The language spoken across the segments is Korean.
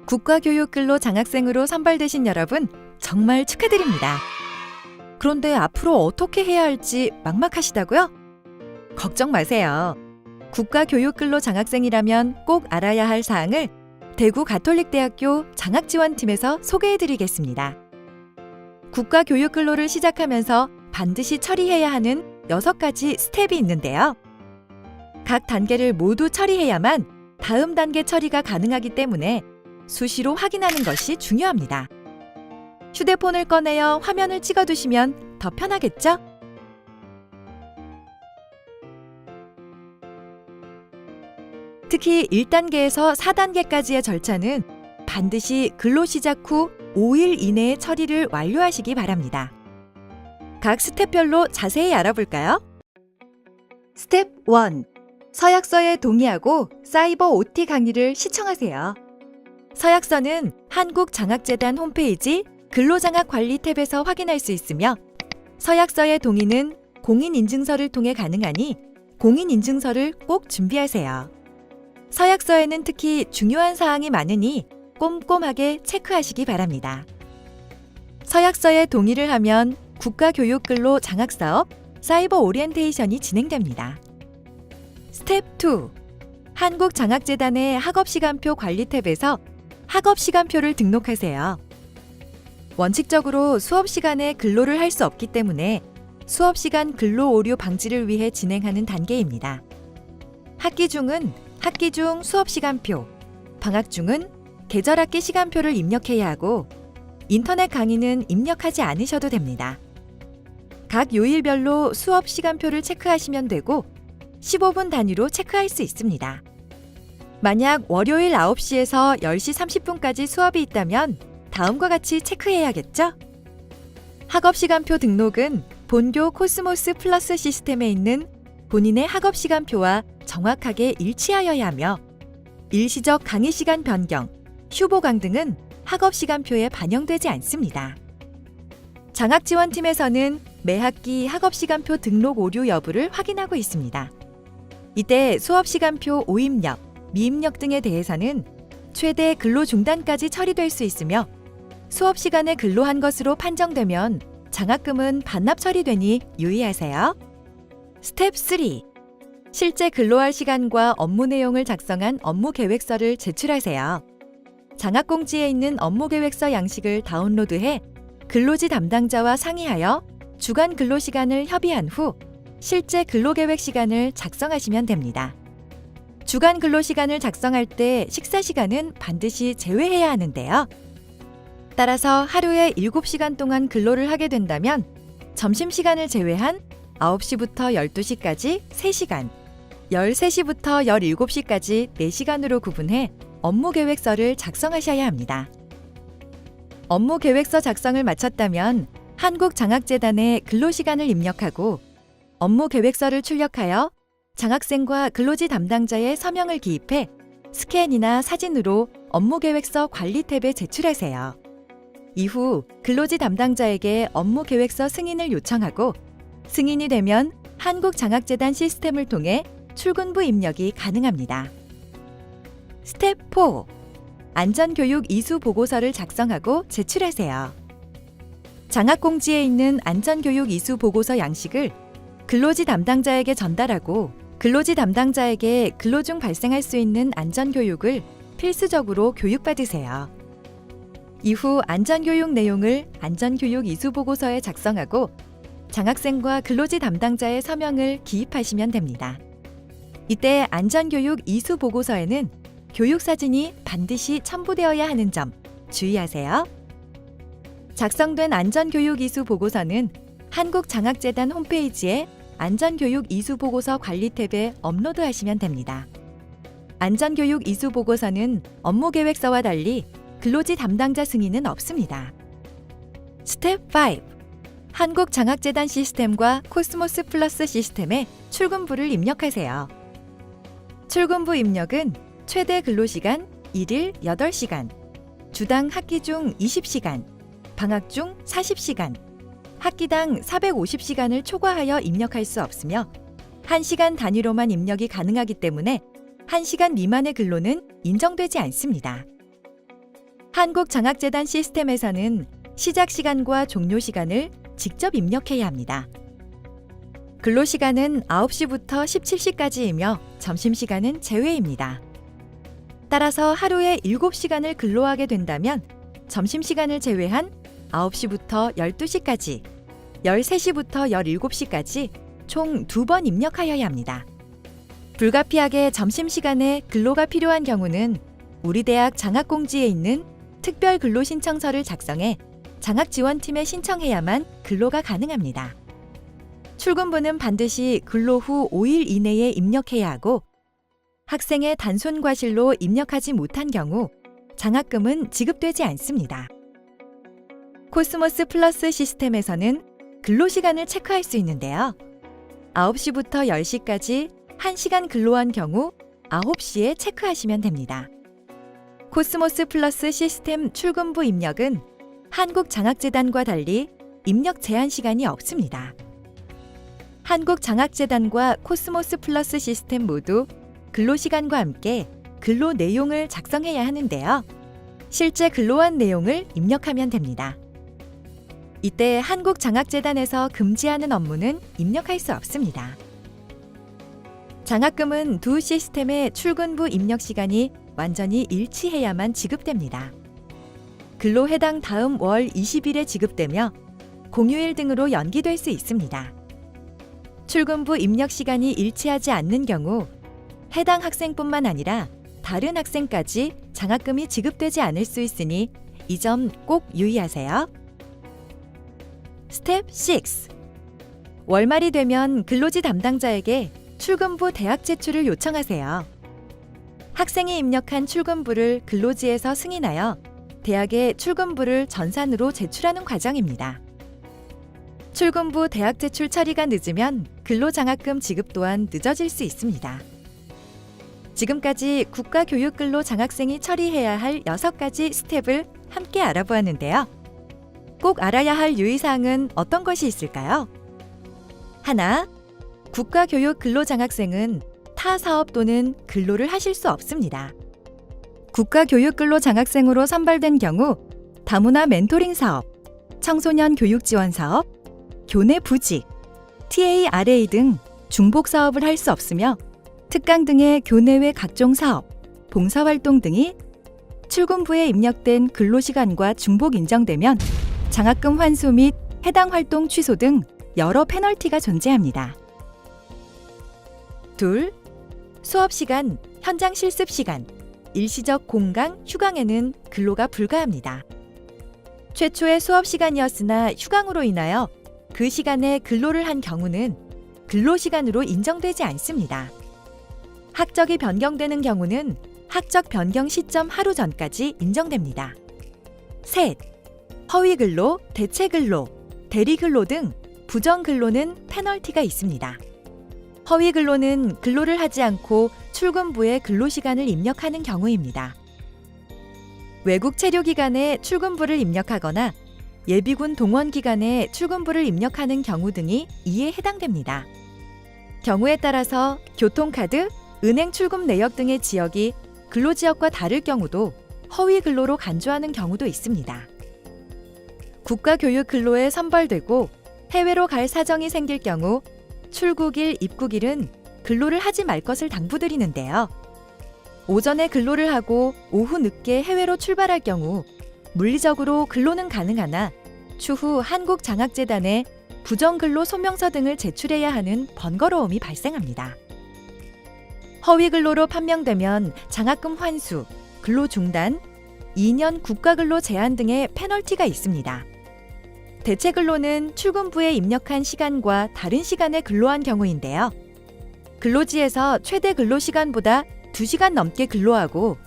국가교육근로 장학생으로 선발되신 여러분, 정말 축하드립니다. 그런데 앞으로 어떻게 해야 할지 막막하시다고요? 걱정 마세요. 국가교육근로 장학생이라면 꼭 알아야 할 사항을 대구 가톨릭대학교 장학지원팀에서 소개해드리겠습니다. 국가교육근로를 시작하면서 반드시 처리해야 하는 6가지 스텝이 있는데요. 각 단계를 모두 처리해야만 다음 단계 처리가 가능하기 때문에 수시로 확인하는 것이 중요합니다. 휴대폰을 꺼내어 화면을 찍어두시면 더 편하겠죠? 특히 1단계에서 4단계까지의 절차는 반드시 근로 시작 후 5일 이내에 처리를 완료하시기 바랍니다. 각 스텝별로 자세히 알아볼까요? 스텝 1. 서약서에 동의하고 사이버 OT 강의를 시청하세요. 서약서는 한국장학재단 홈페이지 근로장학관리 탭에서 확인할 수 있으며 서약서의 동의는 공인인증서를 통해 가능하니 공인인증서를 꼭 준비하세요. 서약서에는 특히 중요한 사항이 많으니 꼼꼼하게 체크하시기 바랍니다. 서약서에 동의를 하면 국가교육근로 장학사업 사이버 오리엔테이션이 진행됩니다. 스텝 2. 한국장학재단의 학업시간표 관리 탭에서 학업시간표를 등록하세요. 원칙적으로 수업시간에 근로를 할 수 없기 때문에 수업시간 근로 오류 방지를 위해 진행하는 단계입니다. 학기 중은 학기 중 수업시간표, 방학 중은 계절학기 시간표를 입력해야 하고 인터넷 강의는 입력하지 않으셔도 됩니다. 각 요일별로 수업 시간표를 체크하시면 되고 15분 단위로 체크할 수 있습니다. 만약 월요일 9시에서 10시 30분까지 수업이 있다면 다음과 같이 체크해야겠죠? 학업시간표 등록은 본교 코스모스 플러스 시스템에 있는 본인의 학업시간표와 정확하게 일치하여야 하며 일시적 강의시간 변경, 휴보강 등은 학업시간표에 반영되지 않습니다. 장학지원팀에서는 매 학기 학업시간표 등록 오류 여부를 확인하고 있습니다. 이때 수업시간표 오입력, 미입력 등에 대해서는 최대 근로 중단까지 처리될 수 있으며 수업시간에 근로한 것으로 판정되면 장학금은 반납 처리되니 유의하세요. 스텝 3. 실제 근로할 시간과 업무 내용을 작성한 업무계획서를 제출하세요. 장학공지에 있는 업무계획서 양식을 다운로드해 근로지 담당자와 상의하여 주간 근로시간을 협의한 후 실제 근로계획 시간을 작성하시면 됩니다. 주간 근로시간을 작성할 때 식사시간은 반드시 제외해야 하는데요. 따라서 하루에 7시간 동안 근로를 하게 된다면 점심시간을 제외한 9시부터 12시까지 3시간, 13시부터 17시까지 4시간으로 구분해 업무계획서를 작성하셔야 합니다. 업무계획서 작성을 마쳤다면 한국장학재단에 근로시간을 입력하고 업무계획서를 출력하여 장학생과 근로지 담당자의 서명을 기입해 스캔이나 사진으로 업무계획서 관리 탭에 제출하세요. 이후 근로지 담당자에게 업무계획서 승인을 요청하고 승인이 되면 한국장학재단 시스템을 통해 출근부 입력이 가능합니다. 스텝 4. 안전교육 이수 보고서를 작성하고 제출하세요. 장학공지에 있는 안전교육 이수 보고서 양식을 근로지 담당자에게 전달하고 근로지 담당자에게 근로 중 발생할 수 있는 안전교육을 필수적으로 교육받으세요. 이후 안전교육 내용을 안전교육 이수 보고서에 작성하고 장학생과 근로지 담당자의 서명을 기입하시면 됩니다. 이때 안전교육 이수 보고서에는 교육사진이 반드시 첨부되어야 하는 점 주의하세요. 작성된 안전교육 이수 보고서는 한국장학재단 홈페이지에 안전교육 이수 보고서 관리 탭에 업로드하시면 됩니다. 안전교육 이수 보고서는 업무계획서와 달리 근로지 담당자 승인은 없습니다. 스텝 5. 한국장학재단 시스템과 코스모스 플러스 시스템에 출근부를 입력하세요. 출근부 입력은 최대 근로시간 1일 8시간, 주당 학기 중 20시간, 방학 중 40시간, 학기당 450시간을 초과하여 입력할 수 없으며 1시간 단위로만 입력이 가능하기 때문에 1시간 미만의 근로는 인정되지 않습니다. 한국장학재단 시스템에서는 시작 시간과 종료 시간을 직접 입력해야 합니다. 근로시간은 9시부터 17시까지이며 점심시간은 제외입니다. 따라서 하루에 7시간을 근로하게 된다면 점심시간을 제외한 9시부터 12시까지, 13시부터 17시까지 총 2번 입력하여야 합니다. 불가피하게 점심시간에 근로가 필요한 경우는 우리 대학 장학공지에 있는 특별근로신청서를 작성해 장학지원팀에 신청해야만 근로가 가능합니다. 출근부는 반드시 근로 후 5일 이내에 입력해야 하고 학생의 단손 과실로 입력하지 못한 경우 장학금은 지급되지 않습니다. 코스모스 플러스 시스템에서는 근로시간을 체크할 수 있는데요. 9시부터 10시까지 1시간 근로한 경우 9시에 체크하시면 됩니다. 코스모스 플러스 시스템 출근부 입력은 한국장학재단과 달리 입력 제한 시간이 없습니다. 한국장학재단과 코스모스 플러스 시스템 모두 근로시간과 함께 근로 내용을 작성해야 하는데요. 실제 근로한 내용을 입력하면 됩니다. 이때 한국장학재단에서 금지하는 업무는 입력할 수 없습니다. 장학금은 두 시스템의 출근부 입력 시간이 완전히 일치해야만 지급됩니다. 근로 해당 다음 월 20일에 지급되며 공휴일 등으로 연기될 수 있습니다. 출근부 입력 시간이 일치하지 않는 경우 해당 학생뿐만 아니라 다른 학생까지 장학금이 지급되지 않을 수 있으니 이 점 꼭 유의하세요. 스텝 6. 월말이 되면 근로지 담당자에게 출근부 대학 제출을 요청하세요. 학생이 입력한 출근부를 근로지에서 승인하여 대학에 출근부를 전산으로 제출하는 과정입니다. 출근부 대학 제출 처리가 늦으면 근로장학금 지급 또한 늦어질 수 있습니다. 지금까지 국가교육근로 장학생이 처리해야 할 6가지 스텝을 함께 알아보았는데요. 꼭 알아야 할 유의사항은 어떤 것이 있을까요? 하나, 국가교육근로장학생은 타 사업 또는 근로를 하실 수 없습니다. 국가교육근로장학생으로 선발된 경우 다문화 멘토링 사업, 청소년 교육 지원 사업, 교내 부직, TA, RA 등 중복 사업을 할 수 없으며 특강 등의 교내외 각종 사업, 봉사활동 등이 출근부에 입력된 근로시간과 중복 인정되면 장학금 환수 및 해당 활동 취소 등 여러 페널티가 존재합니다. 둘, 수업시간, 현장 실습시간, 일시적 공강, 휴강에는 근로가 불가합니다. 최초의 수업시간이었으나 휴강으로 인하여 그 시간에 근로를 한 경우는 근로시간으로 인정되지 않습니다. 학적이 변경되는 경우는 학적 변경 시점 하루 전까지 인정됩니다. 셋, 허위근로, 대체근로, 대리근로 등 부정근로는 페널티가 있습니다. 허위근로는 근로를 하지 않고 출근부에 근로시간을 입력하는 경우입니다. 외국 체류기간에 출근부를 입력하거나 예비군 동원기간에 출근부를 입력하는 경우 등이 이에 해당됩니다. 경우에 따라서 교통카드, 은행 출금 내역 등의 지역이 근로지역과 다를 경우도 허위 근로로 간주하는 경우도 있습니다. 국가교육 근로에 선발되고 해외로 갈 사정이 생길 경우 출국일, 입국일은 근로를 하지 말 것을 당부드리는데요. 오전에 근로를 하고 오후 늦게 해외로 출발할 경우 물리적으로 근로는 가능하나 추후 한국장학재단에 부정근로 소명서 등을 제출해야 하는 번거로움이 발생합니다. 허위근로로 판명되면 장학금 환수, 근로 중단, 2년 국가근로 제한 등의 페널티가 있습니다. 대체근로는 출근부에 입력한 시간과 다른 시간에 근로한 경우인데요. 근로지에서 최대 근로시간보다 2시간 넘게 근로하고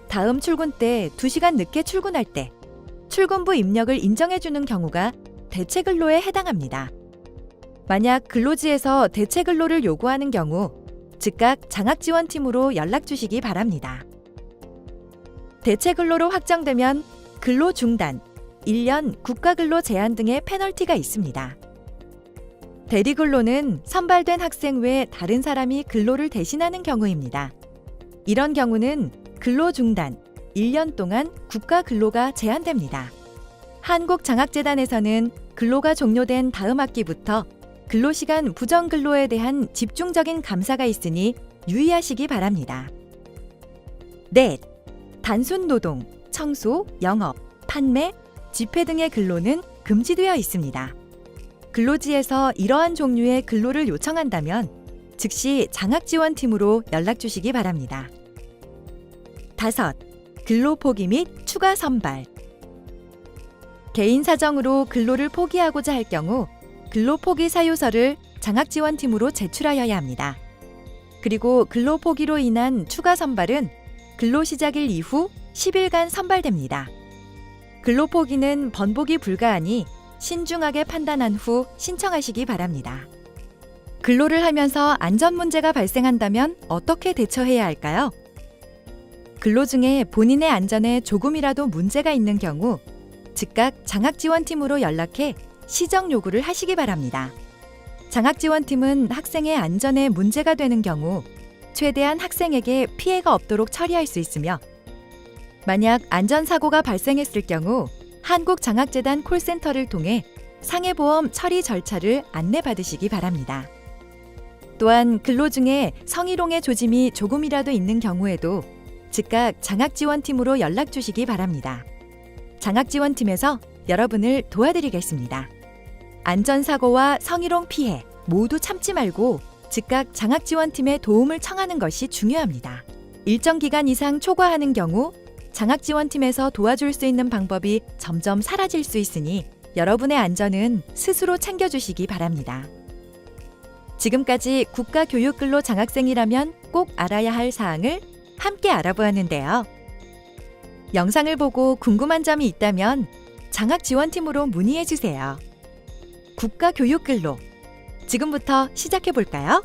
다음 출근 때 2시간 늦게 출근할 때 출근부 입력을 인정해주는 경우가 대체근로에 해당합니다. 만약 근로지에서 대체근로를 요구하는 경우 즉각 장학지원팀으로 연락 주시기 바랍니다. 대체근로로 확정되면 근로 중단, 1년 국가근로 제한 등의 페널티가 있습니다. 대리근로는 선발된 학생 외 다른 사람이 근로를 대신하는 경우입니다. 이런 경우는 근로 중단, 1년 동안 국가 근로가 제한됩니다. 한국장학재단에서는 근로가 종료된 다음 학기부터 근로시간 부정근로에 대한 집중적인 감사가 있으니 유의하시기 바랍니다. 넷, 단순 노동, 청소, 영업, 판매, 집회 등의 근로는 금지되어 있습니다. 근로지에서 이러한 종류의 근로를 요청한다면 즉시 장학지원팀으로 연락 주시기 바랍니다. 다섯, 근로 포기 및 추가 선발. 개인 사정으로 근로를 포기하고자 할 경우 근로 포기 사유서를 장학지원팀으로 제출하여야 합니다. 그리고 근로 포기로 인한 추가 선발은 근로 시작일 이후 10일간 선발됩니다. 근로 포기는 번복이 불가하니 신중하게 판단한 후 신청하시기 바랍니다. 근로를 하면서 안전 문제가 발생한다면 어떻게 대처해야 할까요? 근로 중에 본인의 안전에 조금이라도 문제가 있는 경우 즉각 장학지원팀으로 연락해 시정 요구를 하시기 바랍니다. 장학지원팀은 학생의 안전에 문제가 되는 경우 최대한 학생에게 피해가 없도록 처리할 수 있으며 만약 안전사고가 발생했을 경우 한국장학재단 콜센터를 통해 상해보험 처리 절차를 안내받으시기 바랍니다. 또한 근로 중에 성희롱의 조짐이 조금이라도 있는 경우에도 즉각 장학지원팀으로 연락 주시기 바랍니다. 장학지원팀에서 여러분을 도와드리겠습니다. 안전사고와 성희롱 피해 모두 참지 말고 즉각 장학지원팀의 도움을 청하는 것이 중요합니다. 일정 기간 이상 초과하는 경우 장학지원팀에서 도와줄 수 있는 방법이 점점 사라질 수 있으니 여러분의 안전은 스스로 챙겨주시기 바랍니다. 지금까지 국가교육근로 장학생이라면 꼭 알아야 할 사항을 함께 알아보았는데요. 영상을 보고 궁금한 점이 있다면 장학지원팀으로 문의해주세요. 국가교육근로, 지금부터 시작해볼까요?